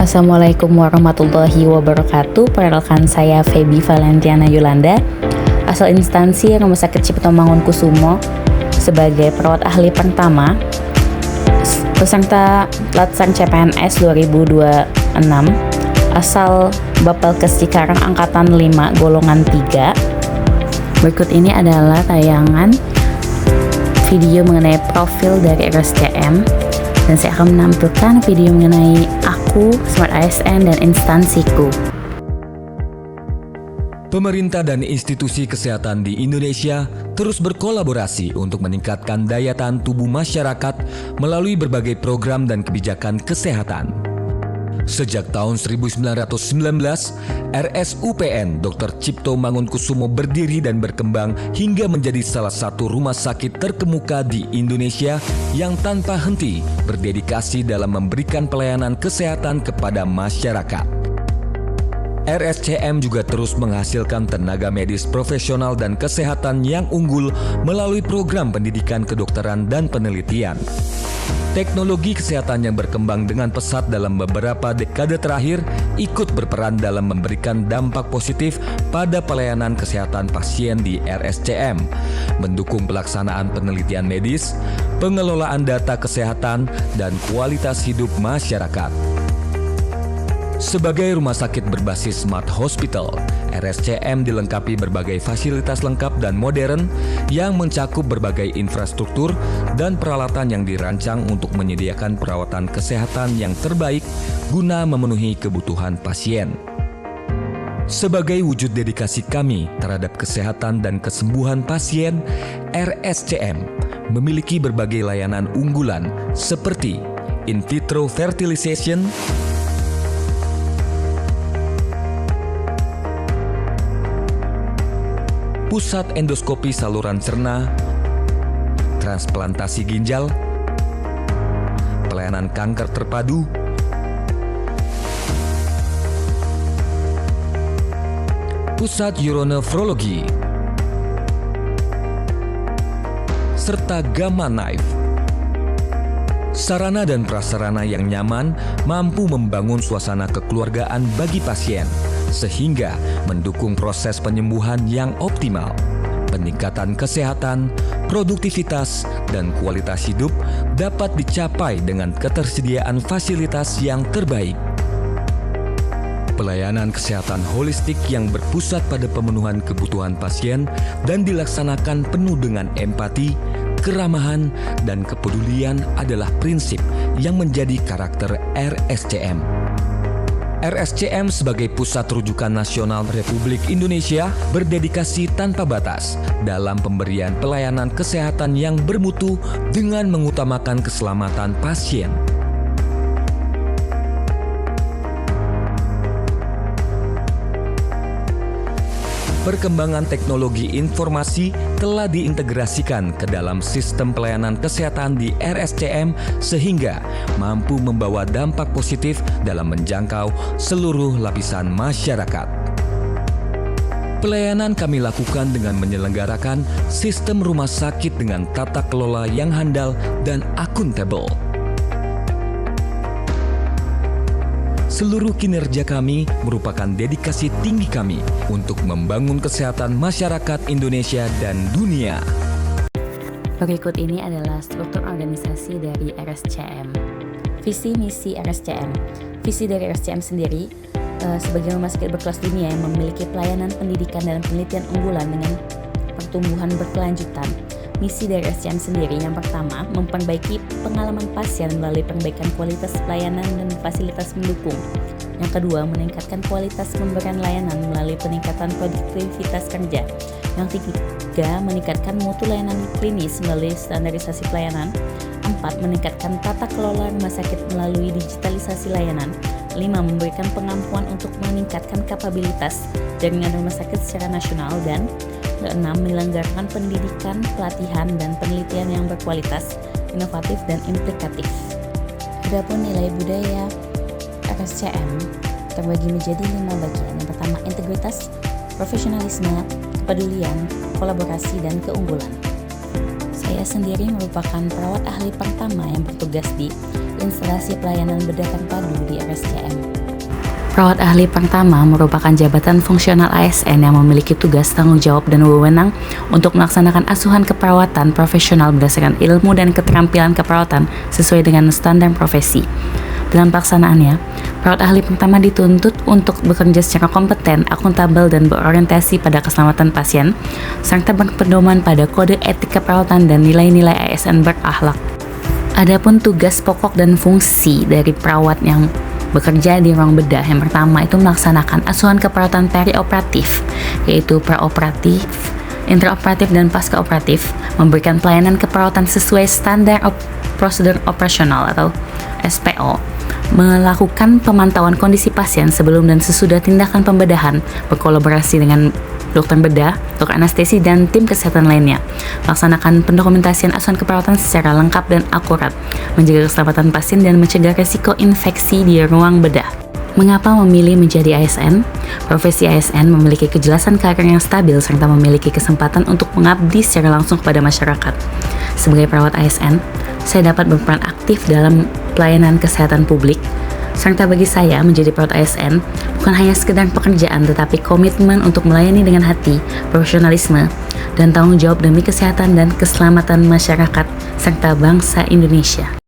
Assalamualaikum warahmatullahi wabarakatuh. Perkenalkan saya Feby Valentiana Yolanda, asal instansi Rumah Sakit Cipto Mangunkusumo sebagai perawat ahli pertama, peserta Latsar CPNS 2026, asal Bapelkes Cikarang Angkatan 5 Golongan 3. Berikut ini adalah tayangan video mengenai profil dari RSCM, dan saya akan menampilkan video mengenai aku, Smart ASN, dan instansiku. Pemerintah dan institusi kesehatan di Indonesia terus berkolaborasi untuk meningkatkan daya tahan tubuh masyarakat melalui berbagai program dan kebijakan kesehatan. Sejak tahun 1919, RSUPN Dr. Cipto Mangunkusumo berdiri dan berkembang hingga menjadi salah satu rumah sakit terkemuka di Indonesia yang tanpa henti berdedikasi dalam memberikan pelayanan kesehatan kepada masyarakat. RSCM juga terus menghasilkan tenaga medis profesional dan kesehatan yang unggul melalui program pendidikan kedokteran dan penelitian. Teknologi kesehatan yang berkembang dengan pesat dalam beberapa dekade terakhir ikut berperan dalam memberikan dampak positif pada pelayanan kesehatan pasien di RSCM, mendukung pelaksanaan penelitian medis, pengelolaan data kesehatan, dan kualitas hidup masyarakat. Sebagai rumah sakit berbasis Smart Hospital, RSCM dilengkapi berbagai fasilitas lengkap dan modern yang mencakup berbagai infrastruktur dan peralatan yang dirancang untuk menyediakan perawatan kesehatan yang terbaik guna memenuhi kebutuhan pasien. Sebagai wujud dedikasi kami terhadap kesehatan dan kesembuhan pasien, RSCM memiliki berbagai layanan unggulan seperti in vitro fertilization, pusat endoskopi saluran cerna, transplantasi ginjal, pelayanan kanker terpadu, pusat uronefrologi, serta gamma knife. Sarana dan prasarana yang nyaman mampu membangun suasana kekeluargaan bagi pasien, sehingga mendukung proses penyembuhan yang optimal. Peningkatan kesehatan, produktivitas, dan kualitas hidup dapat dicapai dengan ketersediaan fasilitas yang terbaik. Pelayanan kesehatan holistik yang berpusat pada pemenuhan kebutuhan pasien dan dilaksanakan penuh dengan empati, keramahan, dan kepedulian adalah prinsip yang menjadi karakter RSCM. RSCM sebagai pusat rujukan nasional Republik Indonesia berdedikasi tanpa batas dalam pemberian pelayanan kesehatan yang bermutu dengan mengutamakan keselamatan pasien. Perkembangan teknologi informasi telah diintegrasikan ke dalam sistem pelayanan kesehatan di RSCM sehingga mampu membawa dampak positif dalam menjangkau seluruh lapisan masyarakat. Pelayanan kami lakukan dengan menyelenggarakan sistem rumah sakit dengan tata kelola yang handal dan akuntabel. Seluruh kinerja kami merupakan dedikasi tinggi kami untuk membangun kesehatan masyarakat Indonesia dan dunia. Berikut ini adalah struktur organisasi dari RSCM. Visi misi RSCM. Visi dari RSCM sendiri sebagai rumah sakit berkelas dunia yang memiliki pelayanan pendidikan dan penelitian unggulan dengan pertumbuhan berkelanjutan. Misi dari RSCM sendiri yang pertama, memperbaiki pengalaman pasien melalui perbaikan kualitas pelayanan dan fasilitas mendukung. Yang kedua, meningkatkan kualitas pemberian layanan melalui peningkatan produktivitas kerja. Yang ketiga, meningkatkan mutu layanan klinis melalui standarisasi pelayanan. 4. Meningkatkan tata kelola rumah sakit melalui digitalisasi layanan. 5. Memberikan pengampuan untuk meningkatkan kapabilitas jaringan rumah sakit secara nasional. Dan 6. Menyelenggarakan pendidikan, pelatihan, dan penelitian yang berkualitas, inovatif, dan implikatif. Adapun nilai budaya RSCM terbagi menjadi 5 bagian. Yang pertama, integritas, profesionalisme, kepedulian, kolaborasi, dan keunggulan. Saya sendiri merupakan perawat ahli pertama yang bertugas di instalasi pelayanan bedah terpadu di RSCM. Perawat ahli pertama merupakan jabatan fungsional ASN yang memiliki tugas, tanggung jawab, dan wewenang untuk melaksanakan asuhan keperawatan profesional berdasarkan ilmu dan keterampilan keperawatan sesuai dengan standar profesi. Dalam pelaksanaannya, perawat ahli pertama dituntut untuk bekerja secara kompeten, akuntabel, dan berorientasi pada keselamatan pasien, serta berpedoman pada kode etik keperawatan dan nilai-nilai ASN berakhlak. Adapun tugas pokok dan fungsi dari perawat yang bekerja di ruang bedah, yang pertama itu melaksanakan asuhan keperawatan perioperatif, yaitu preoperatif, intraoperatif, dan pascaoperatif, memberikan pelayanan keperawatan sesuai standar prosedur operasional atau SPO, melakukan pemantauan kondisi pasien sebelum dan sesudah tindakan pembedahan, berkolaborasi dengan dokter bedah, dokter anestesi, dan tim kesehatan lainnya, melaksanakan pendokumentasian asuhan keperawatan secara lengkap dan akurat, menjaga keselamatan pasien, dan mencegah risiko infeksi di ruang bedah. Mengapa memilih menjadi ASN? Profesi ASN memiliki kejelasan karir yang stabil serta memiliki kesempatan untuk mengabdi secara langsung kepada masyarakat. Sebagai perawat ASN, saya dapat berperan aktif dalam pelayanan kesehatan publik, serta bagi saya menjadi perawat ASN bukan hanya sekedar pekerjaan, tetapi komitmen untuk melayani dengan hati, profesionalisme, dan tanggung jawab demi kesehatan dan keselamatan masyarakat serta bangsa Indonesia.